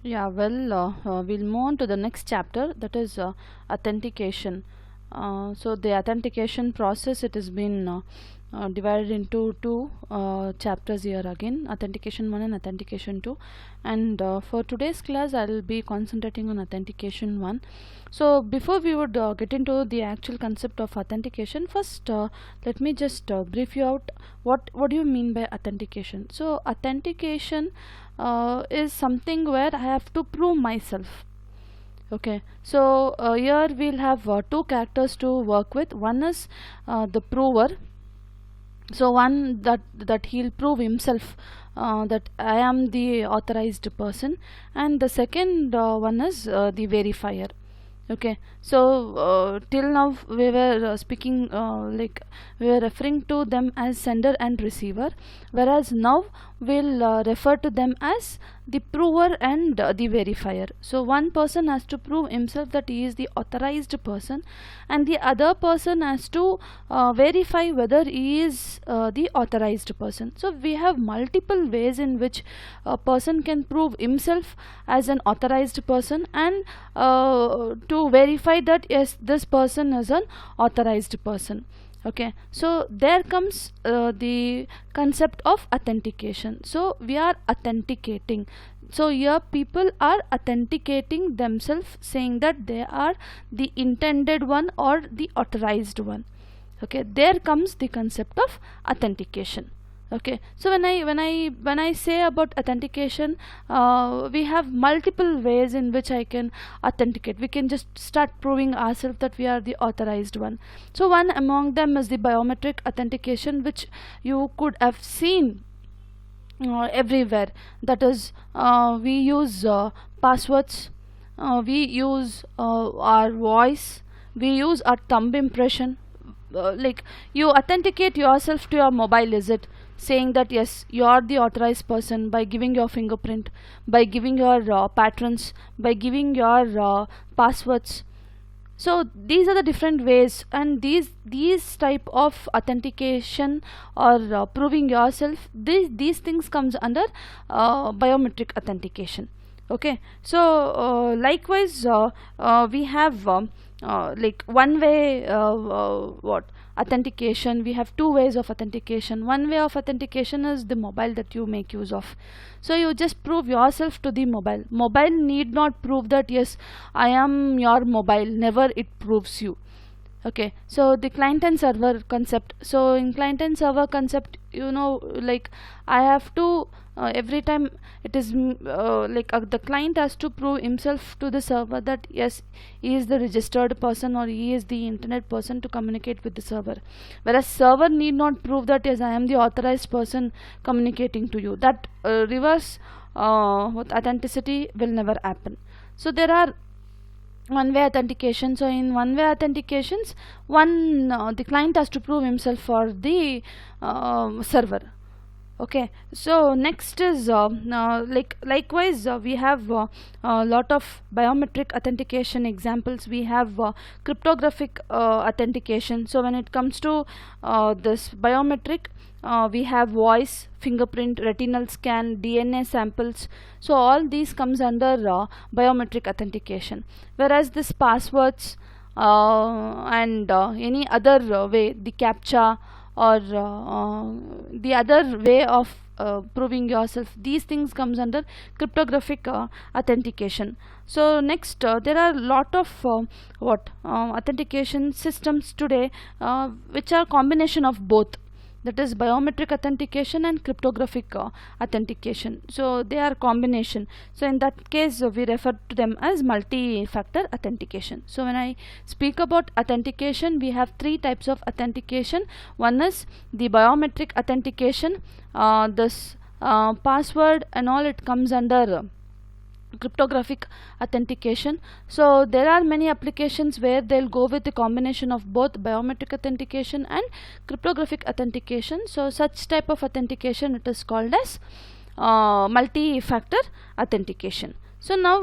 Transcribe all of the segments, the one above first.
Yeah, we'll move on to the next chapter, that is authentication. So the authentication process, it has been divided into two chapters here again, authentication 1 and authentication 2. And for today's class, I will be concentrating on authentication 1. So before we would get into the actual concept of authentication, first let me just brief you out what do you mean by authentication. So authentication is something where I have to prove myself. Okay, so here we'll have two characters to work with. One is the prover. So one that he'll prove himself that I am the authorized person, and the second one is the verifier. Okay, so till now we were speaking like we were referring to them as sender and receiver, whereas now we'll refer to them as the prover and the verifier. So one person has to prove himself that he is the authorized person, and the other person has to verify whether he is the authorized person. So we have multiple ways in which a person can prove himself as an authorized person, and to verify that yes, this person is an authorized person. Okay, so there comes the concept of authentication. So we are authenticating. So here people are authenticating themselves, saying that they are the intended one or the authorized one. Okay, there comes the concept of authentication. Okay, so when I say about authentication, we have multiple ways in which I can authenticate. We can just start proving ourselves that we are the authorized one. So one among them is the biometric authentication, which you could have seen everywhere. That is, we use passwords, we use our voice, we use our thumb impression. Like, you authenticate yourself to your mobile, is it, saying that yes, you are the authorized person by giving your fingerprint, by giving your patrons, by giving your passwords. So these are the different ways, and these type of authentication or proving yourself, these things comes under biometric authentication. Okay, so likewise we have like one way what authentication. We have two ways of authentication. One way of authentication is the mobile that you make use of. So you just prove yourself to the mobile need not prove that yes, I am your mobile. Never it proves you. Okay, so the client and server concept. So in client and server concept, like, I have to every time it is like the client has to prove himself to the server that yes, he is the registered person or he is the internet person to communicate with the server, whereas server need not prove that yes, I am the authorized person communicating to you. That reverse with authenticity will never happen. So there are one way authentication. So in one way authentications, the client has to prove himself for the server. Okay, so next is likewise we have a lot of biometric authentication examples. We have cryptographic authentication. So when it comes to this biometric, we have voice, fingerprint, retinal scan, DNA samples. So all these comes under biometric authentication, whereas this passwords and any other way, the captcha or the other way of proving yourself, these things comes under cryptographic authentication. So next there are a lot of authentication systems today which are combination of both, that is biometric authentication and cryptographic authentication. So they are combination. So in that case we refer to them as multi-factor authentication. So when I speak about authentication, we have three types of authentication. One is the biometric authentication. This password and all, it comes under cryptographic authentication. So there are many applications where they'll go with the combination of both biometric authentication and cryptographic authentication. So such type of authentication, it is called as multi-factor authentication. So now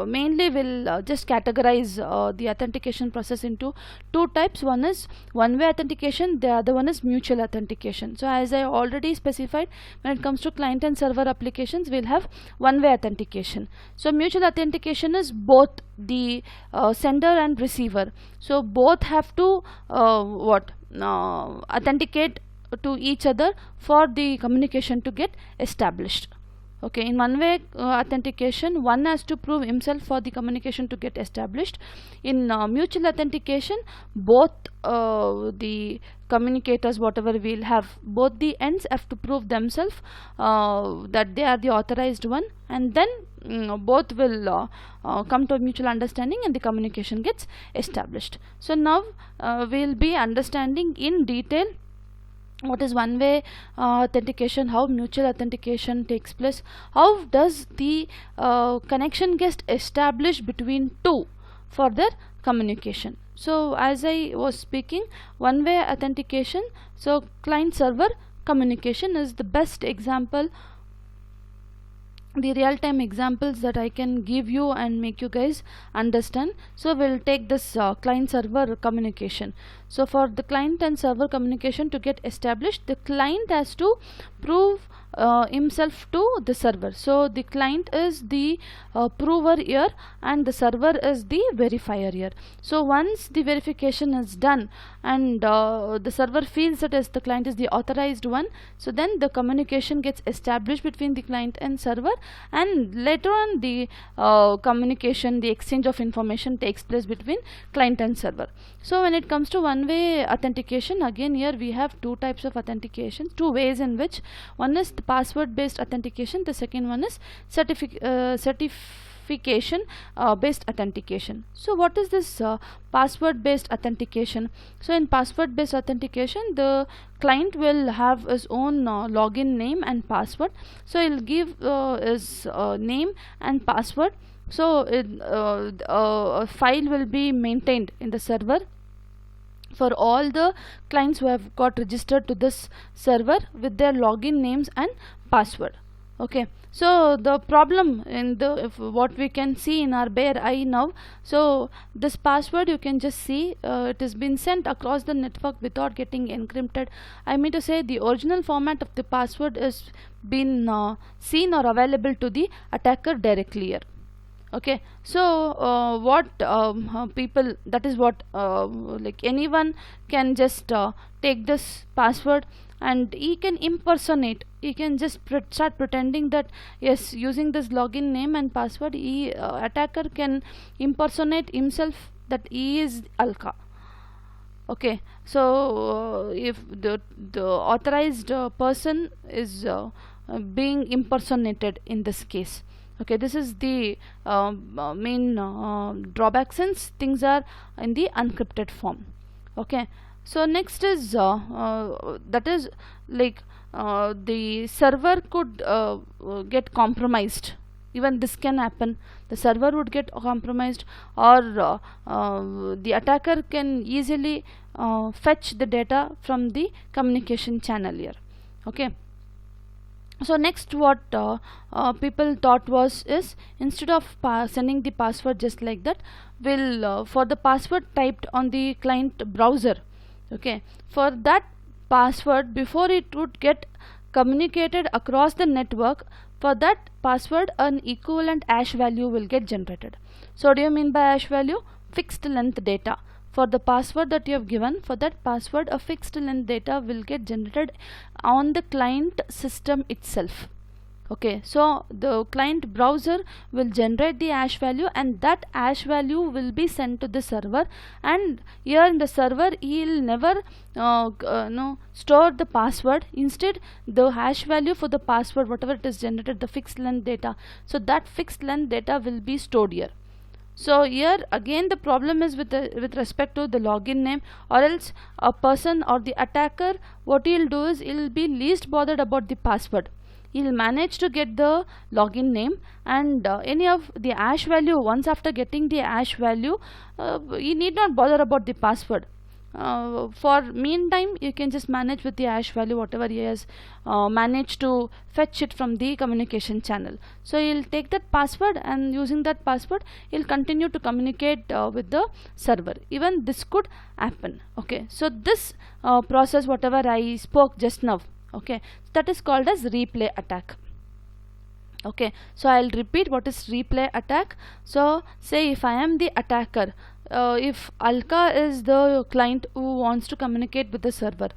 mainly we'll just categorize the authentication process into two types. One is one-way authentication, the other one is mutual authentication. So as I already specified, when it comes to client and server applications, we'll have one-way authentication. So mutual authentication is both the sender and receiver. So both have to authenticate to each other for the communication to get established. Okay, in one-way authentication, one has to prove himself for the communication to get established. In mutual authentication, both the communicators, whatever we'll have, both the ends have to prove themselves that they are the authorized one, and then both will come to a mutual understanding and the communication gets established. So now we'll be understanding in detail what is one-way authentication, how mutual authentication takes place, how does the connection get established between two for their communication. So as I was speaking, one-way authentication, so client server communication is the best example, the real-time examples that I can give you and make you guys understand. So we'll take this client server communication. So for the client and server communication to get established, the client has to prove himself to the server. So the client is the prover here and the server is the verifier here. So once the verification is done and the server feels that as the client is the authorized one, so then the communication gets established between the client and server, and later on the communication, the exchange of information takes place between client and server. So when it comes to one-way authentication, again here we have two types of authentication, two ways in which one is the password based authentication, the second one is certification based authentication. So what is this password based authentication? So in password based authentication, the client will have his own login name and password. So he'll give his name and password. So a file will be maintained in the server for all the clients who have got registered to this server with their login names and password. Okay, so the problem in the what we can see in our bare eye now, so this password you can just see it has been sent across the network without getting encrypted. I mean to say the original format of the password is been seen or available to the attacker directly here. Okay, so what people, that is what like anyone can just take this password and he can impersonate, he can just start pretending that yes, using this login name and password, he attacker can impersonate himself that he is Alka. Okay, so if the authorized person is being impersonated in this case. Okay, this is the main drawback since things are in the encrypted form. Okay, so next is that is like the server could get compromised. Even this can happen, the server would get compromised, or the attacker can easily fetch the data from the communication channel here. Okay, so next what people thought was is instead of sending the password just like that, will for the password typed on the client browser, okay, for that password, before it would get communicated across the network, for that password an equivalent hash value will get generated. So what do you mean by hash value? Fixed length data. For the password that you have given, for that password a fixed length data will get generated on the client system itself. Okay, so the client browser will generate the hash value and that hash value will be sent to the server, and here in the server he'll never store the password. Instead the hash value for the password, whatever it is generated, the fixed length data, so that fixed length data will be stored here. So here again the problem is with respect to the login name, or else a person or the attacker, what he'll do is he'll be least bothered about the password. He'll manage to get the login name and any of the hash value. Once after getting the hash value, he need not bother about the password. For meantime you can just manage with the hash value whatever he has managed to fetch it from the communication channel. So he'll take that password, and using that password he'll continue to communicate with the server. Even this could happen. Okay, so this process whatever I spoke just now, okay, that is called as replay attack. Okay, so I'll repeat what is replay attack. So say if I am the attacker, if Alka is the client who wants to communicate with the server,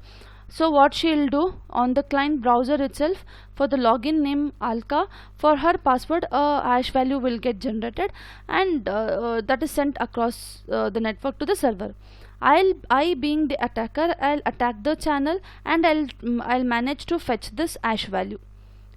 so what she'll do on the client browser itself, for the login name Alka, for her password a hash value will get generated, and that is sent across the network to the server. I being the attacker, I'll attack the channel, and I'll manage to fetch this hash value.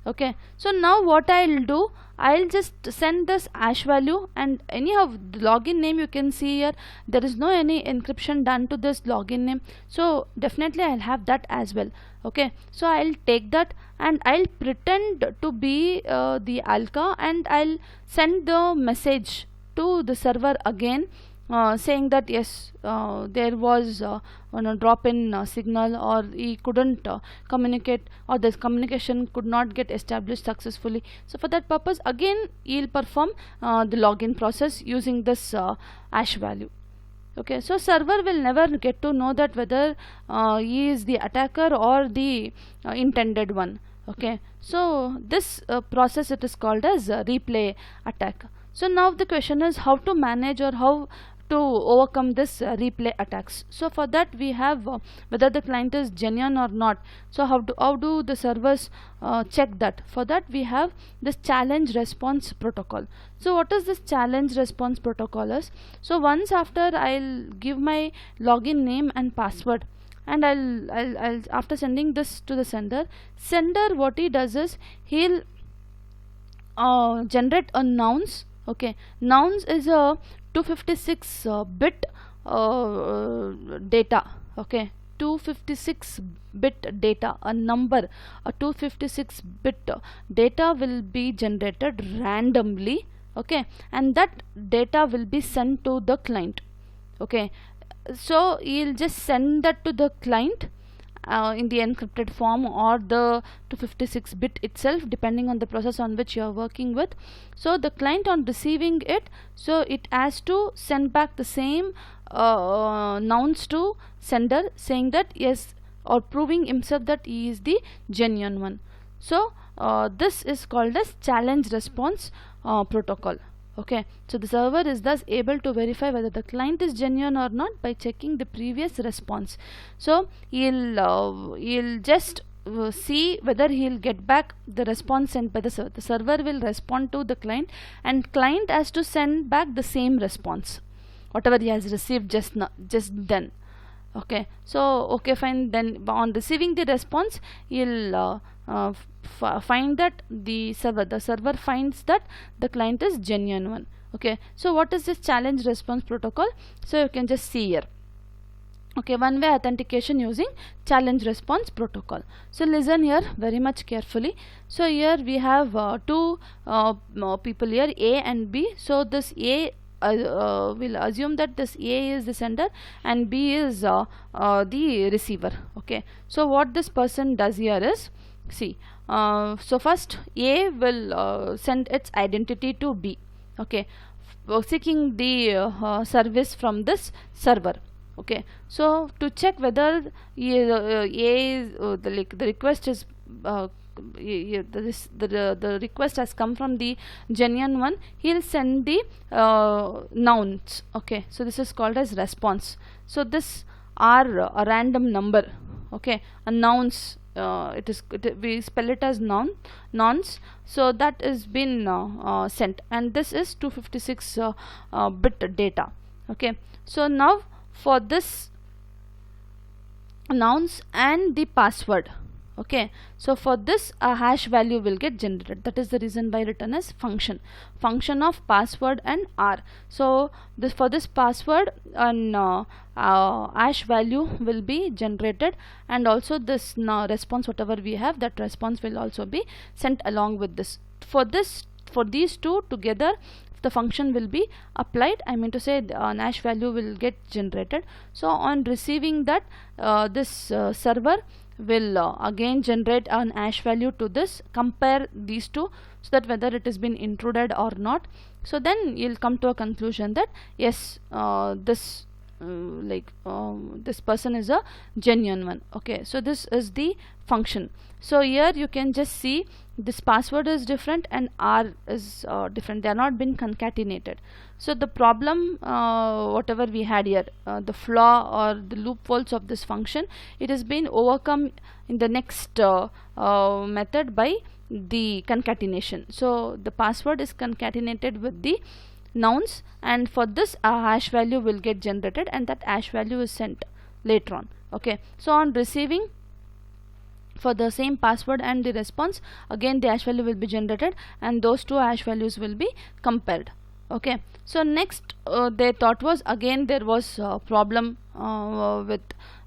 Okay, so now what I'll do, I'll just send this hash value, and anyhow the login name you can see here, there is no any encryption done to this login name, so definitely I'll have that as well. Okay, so I'll take that and I'll pretend to be the Alka, and I'll send the message to the server again, saying that yes, there was a drop in signal, or he couldn't communicate, or this communication could not get established successfully. So for that purpose again he'll perform the login process using this hash value. Okay, so server will never get to know that whether he is the attacker or the intended one. Okay, so this process, it is called as replay attack. So now the question is how to manage, or how to overcome this replay attacks. So for that we have whether the client is genuine or not. So how do the servers check that? For that we have this challenge response protocol. So what is this challenge response protocol is? So once after I'll give my login name and password, and I'll after sending this to the sender, what he does is he'll generate a nouns. Okay, nouns is a 256 bit data. Okay, 256 bit data, a number, a 256 bit data will be generated randomly. Okay, and that data will be sent to the client. Okay, so you'll just send that to the client in the encrypted form, or the 256 bit itself, depending on the process on which you are working with. So the client on receiving it, so it has to send back the same nouns to sender, saying that yes, or proving himself that he is the genuine one. So this is called as challenge response protocol. Okay, so the server is thus able to verify whether the client is genuine or not by checking the previous response. So he'll just see whether he'll get back the response sent by the server. The server will respond to the client, and client has to send back the same response whatever he has received just then. Okay, so okay, fine, then on receiving the response he'll find that the server finds that the client is genuine one. Okay, so what is this challenge response protocol? So you can just see here. Okay, one way authentication using challenge response protocol. So listen here very much carefully. So here we have two people here, A and B. So this A will assume that this A is the sender and B is the receiver. Okay, so what this person does here is, see, so first A will send its identity to B. Okay, seeking the service from this server. Okay, so to check whether A is the request is the request has come from the genuine one, he'll send the nouns. Okay, so this is called as response. So this are a random number. Okay, a nouns, we spell it as nouns. So that is been sent, and this is 256 bit data. Okay, so now for this nouns and the password. Okay, so for this a hash value will get generated. That is the reason why written as function of password and R. So this, for this password, an hash value will be generated, and also this response whatever we have, that response will also be sent along with this. For these two together the function will be applied. I mean to say an hash value will get generated. So on receiving that, this server will again generate an hash value to this, compare these two, so that whether it has been intruded or not. So then you'll come to a conclusion that yes, this this person is a genuine one. Okay, so this is the function. So here you can just see this password is different and R is different. They are not been concatenated. So the problem, whatever we had here, the flaw or the loopholes of this function, it has been overcome in the next method by the concatenation. So the password is concatenated with the nouns, and for this a hash value will get generated, and that hash value is sent later on. Okay, so on receiving for the same password and the response, again the hash value will be generated, and those two hash values will be compared. Okay, so next they thought was, again there was a problem with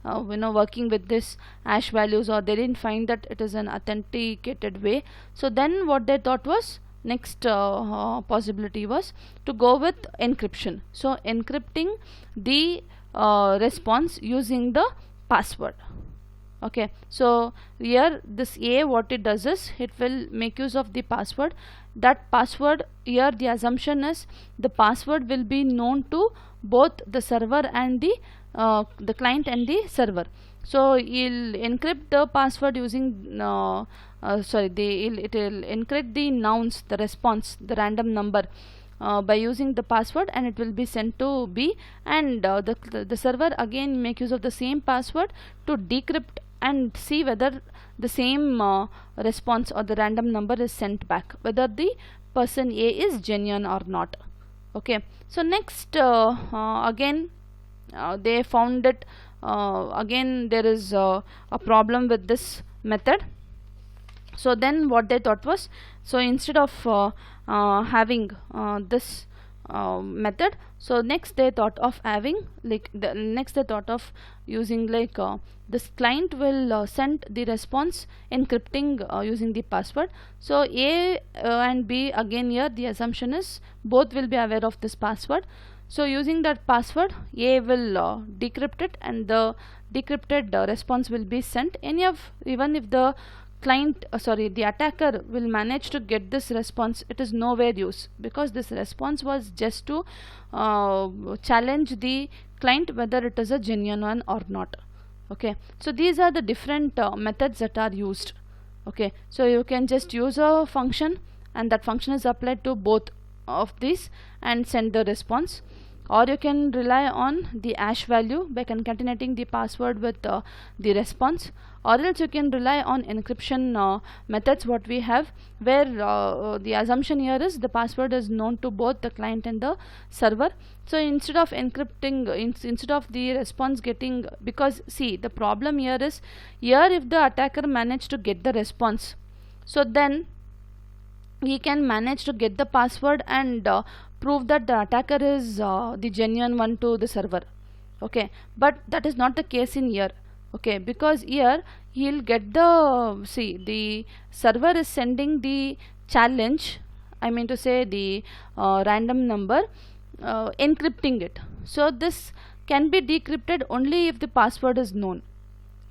working with this hash values, or they didn't find that it is an authenticated way. So then what they thought was, next possibility was to go with encryption. So encrypting the response using the password. Okay, so here this A, what it does is it will make use of the password. That password, here the assumption is the password will be known to both the server and the client and the server. So you'll encrypt the password using it will encrypt the nouns, the response, the random number by using the password, and it will be sent to B, and the server again make use of the same password to decrypt and see whether the same response or the random number is sent back, whether the person A is genuine or not. Okay, so next again they found that again there is a problem with this method. So then what they thought was, so instead of having this method, so next they thought of having next they thought of using this client will send the response encrypting using the password. So A and B, again here the assumption is both will be aware of this password. So using that password, A will decrypt it, and the decrypted response will be sent. Even if the the attacker will manage to get this response, it is nowhere use, because this response was just to challenge the client whether it is a genuine one or not. Okay, so these are the different methods that are used. Okay, so you can just use a function, and that function is applied to both of these and send the response, or you can rely on the hash value by concatenating the password with the response, or else you can rely on encryption methods what we have, where the assumption here is the password is known to both the client and the server. So instead of encrypting, instead of the response getting, because see the problem here is, here if the attacker managed to get the response, so then he can manage to get the password and prove that the attacker is the genuine one to the server. Okay, but that is not the case in here. Okay, because here he'll get the server is sending the challenge, I mean to say the random number, encrypting it. So this can be decrypted only if the password is known.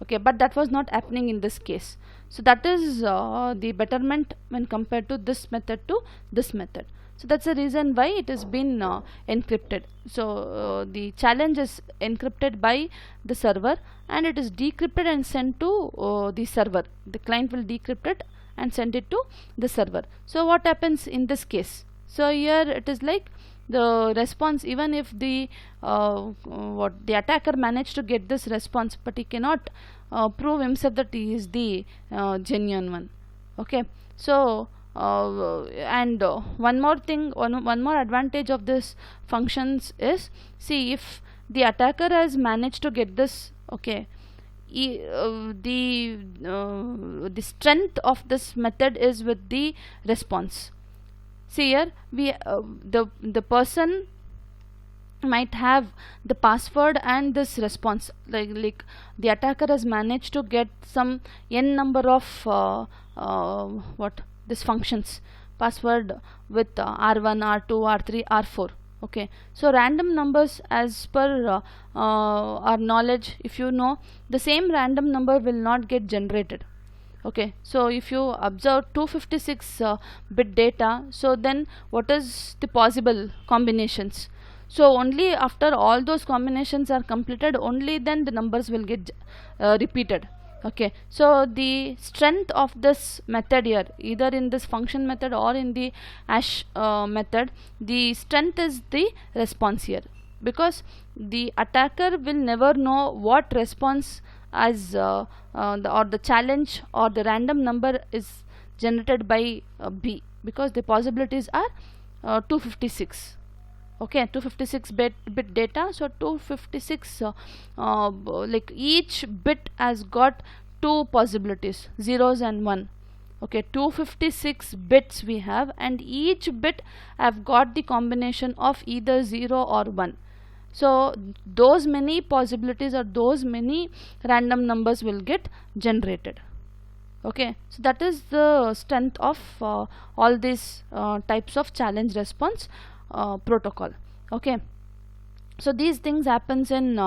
Okay, but that was not happening in this case. So that is the betterment when compared to this method to this method. So that's the reason why it has been encrypted. So the challenge is encrypted by the server, and it is decrypted and sent to the server. The client will decrypt it and send it to the server. So what happens in this case? So here it is like the response, even if the attacker managed to get this response, but he cannot prove himself that he is the genuine one. Okay, so and one more thing, one more advantage of this functions is, see, if the attacker has managed to get this, okay, the strength of this method is with the response. See here we the person might have the password and this response, like the attacker has managed to get some n number of this functions, password with R1, R2, R3, R4. Okay, so random numbers, as per our knowledge, if you know, the same random number will not get generated. Okay, so if you observe 256 bit data, so then what is the possible combinations? So only after all those combinations are completed, only then the numbers will get repeated. Okay, so the strength of this method here, either in this function method or in the hash method, the strength is the response here, because the attacker will never know what response as the challenge or the random number is generated by B, because the possibilities are 256. Okay, 256 bit data, so 256 like each bit has got two possibilities, zeros and 1. Okay, 256 bits we have, and each bit have got the combination of either 0 or 1. So those many possibilities or those many random numbers will get generated. Okay, so that is the strength of all these types of challenge response protocol. Okay, so these things happens in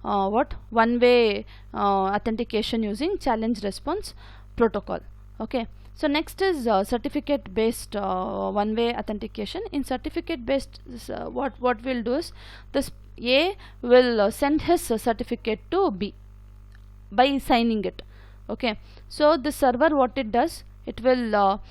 one way authentication using challenge response protocol. Okay, so next is certificate based one way authentication. In certificate based, what we'll do is, this A will send his certificate to B by signing it. Okay, so the server, what it does, it will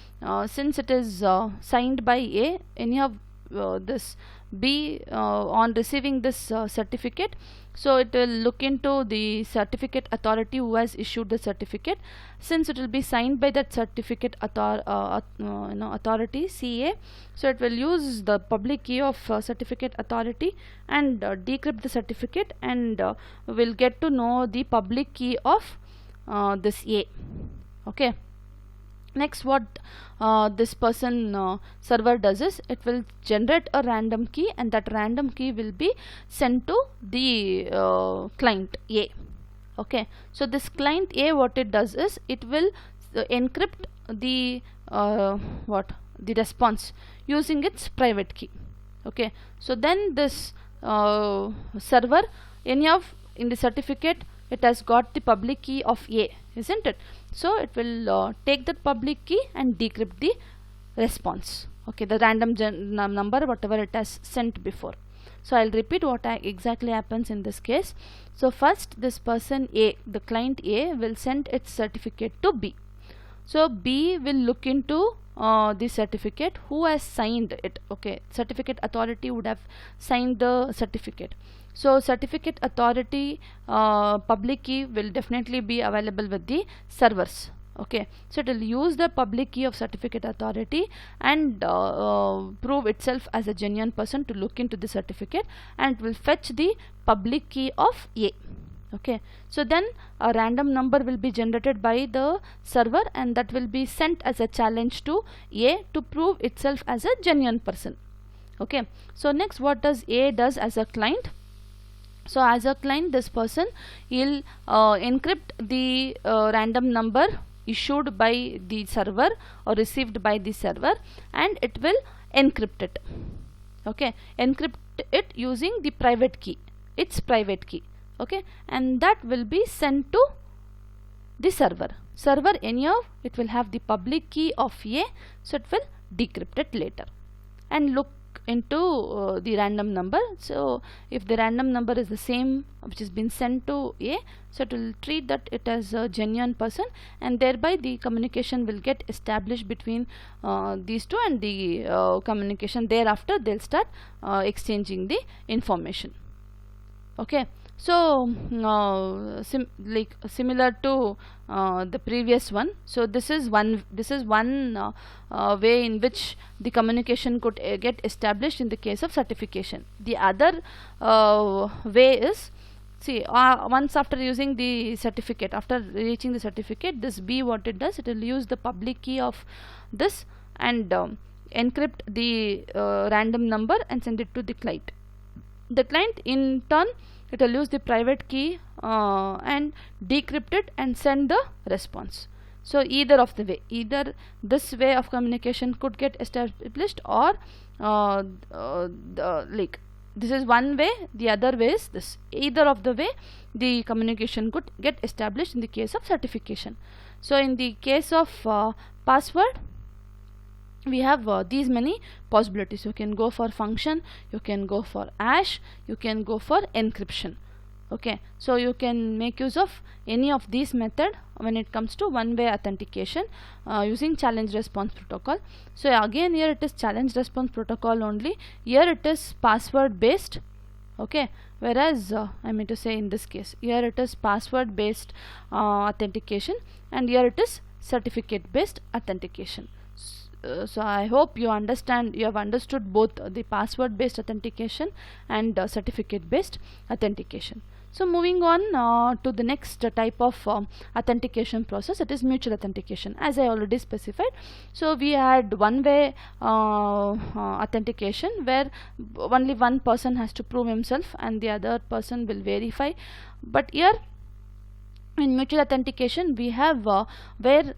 since it is signed by A, any of this B on receiving this certificate, so it will look into the certificate authority who has issued the certificate. Since it will be signed by that certificate authority CA, so it will use the public key of certificate authority and decrypt the certificate, and will get to know the public key of this A. Okay, next what this person server does is, it will generate a random key, and that random key will be sent to the client A. Okay, so this client A, what it does is, it will encrypt the the response using its private key. Okay, so then this server, in the certificate, it has got the public key of A, isn't it? So it will take that public key and decrypt the response. Okay, the random number whatever it has sent before. So I'll repeat what exactly happens in this case. So first, this person A, the client A, will send its certificate to B. So B will look into the certificate, who has signed it. Okay, certificate authority would have signed the certificate. So certificate authority public key will definitely be available with the servers. Okay, so it will use the public key of certificate authority and prove itself as a genuine person to look into the certificate, and it will fetch the public key of A. Okay, so then a random number will be generated by the server, and that will be sent as a challenge to A to prove itself as a genuine person. Okay, so next, what does A does as a client? So as a client, this person will encrypt the random number issued by the server or received by the server, and it will encrypt it. Okay, encrypt it using the private key, its private key. Okay, and that will be sent to the server. Anyhow, it will have the public key of A, so it will decrypt it later and look into the random number. So if the random number is the same which has been sent to A, so it will treat that it as a genuine person, and thereby the communication will get established between these two, and the communication thereafter they'll start exchanging the information. Okay, so similar to the previous one, so this is one way in which the communication could get established in the case of certification. The other way is, see, once after using the certificate, after reaching the certificate, this B, what it does, it will use the public key of this and encrypt the random number and send it to the client. The client in turn, it will use the private key and decrypt it and send the response. So either of the way, either this way of communication could get established, or like this is one way, the other way is this. Either of the way the communication could get established in the case of certification. So in the case of password, we have these many possibilities. You can go for function, you can go for hash, you can go for encryption. Okay, so you can make use of any of these method when it comes to one-way authentication using challenge response protocol. So again, here it is challenge response protocol only. Here it is password based. Okay, whereas I mean to say in this case, here it is password based authentication, and here it is certificate based authentication. So I hope you understand, you have understood both the password based authentication and certificate based authentication. So moving on to the next type of authentication process, it is mutual authentication, as I already specified. So we had one-way authentication, where only one person has to prove himself and the other person will verify. But here in mutual authentication, we have where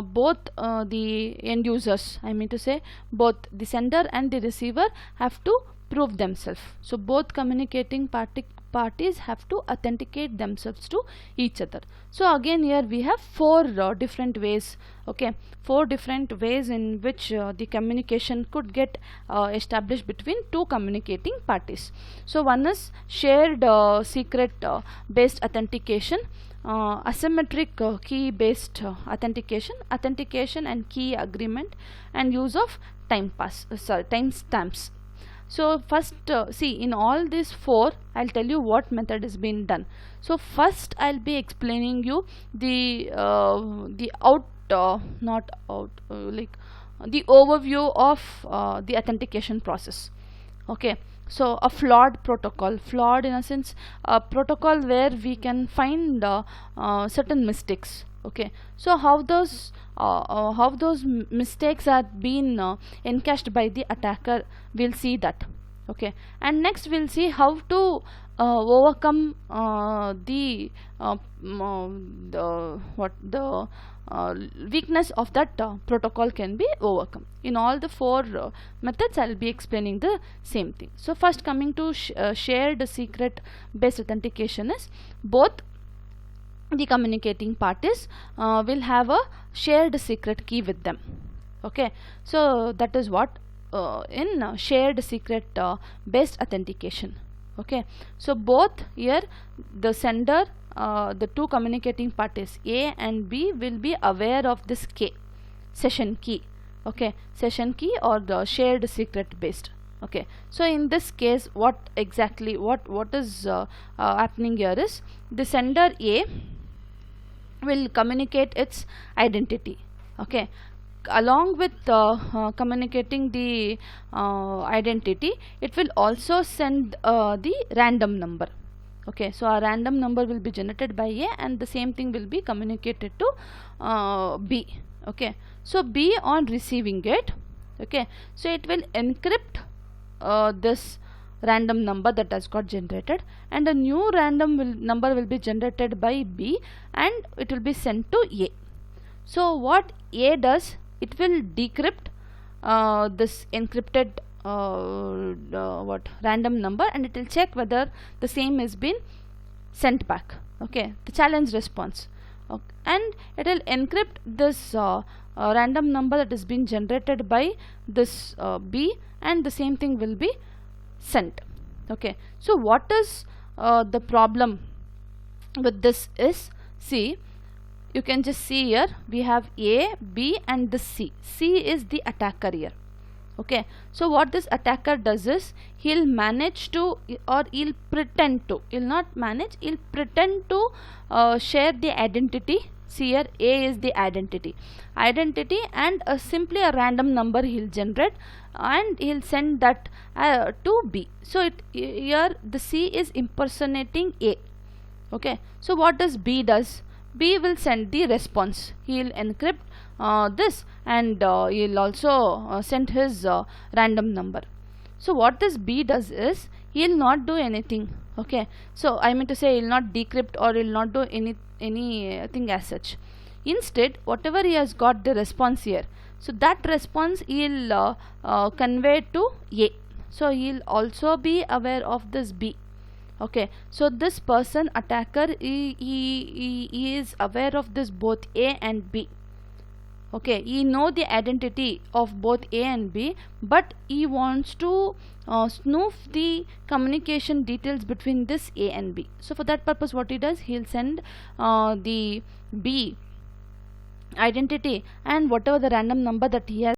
both the end users, I mean to say both the sender and the receiver, have to prove themselves. So both communicating parties have to authenticate themselves to each other. So again, here we have four different ways. Okay, four different ways in which the communication could get established between two communicating parties. So one is shared secret based authentication, asymmetric key based authentication, authentication and key agreement, and use of timestamps. So first see, in all these four, I'll tell you what method is being done. So first I'll be explaining you the the overview of the authentication process. Okay, so a flawed protocol, flawed in a sense, a protocol where we can find certain mistakes. Okay, so how those mistakes are being encashed by the attacker, we'll see that. Okay, and next we'll see how to overcome the weakness of that protocol can be overcome. In all the four methods, I'll be explaining the same thing. So first, coming to shared secret based authentication, is both the communicating parties will have a shared secret key with them. Okay, so that is what in shared secret based authentication. Okay, so both here the sender, the two communicating parties A and B will be aware of this K, session key. Okay, session key or the shared secret based. Okay, so in this case, what exactly what is happening here is the sender A will communicate its identity. Okay, along with communicating the identity, it will also send the random number. Okay, so a random number will be generated by A, and the same thing will be communicated to B. Okay, so B, on receiving it, okay, so it will encrypt this random number that has got generated, and a new random number will be generated by B, and it will be sent to A. So what A does, it will decrypt this encrypted random number, and it will check whether the same has been sent back. Okay, the challenge response. Okay, and it will encrypt this random number that is being generated by this B, and the same thing will be sent. Okay, so what is the problem with this is, see, you can just see here we have A, B and the C. C is the attacker here. Okay, so what this attacker does is, he'll manage to, or he'll pretend to, he'll not manage, he'll pretend to share the identity. See here, A is the identity, and simply a random number he'll generate, and he'll send that to B. So here the C is impersonating A. Okay, so what does B does? B will send the response. He will encrypt this, and he will also send his random number. So what this B does is, he will not do anything. Okay, so I mean to say, he will not decrypt or he will not do anything as such. Instead, whatever he has got the response here, so that response he'll convey to A. So he'll also be aware of this B. Okay, so this person attacker, he is aware of this both A and B. Okay, he know the identity of both A and B, but he wants to snoof the communication details between this A and B. So for that purpose, what he does, he'll send the B identity and whatever the random number that he has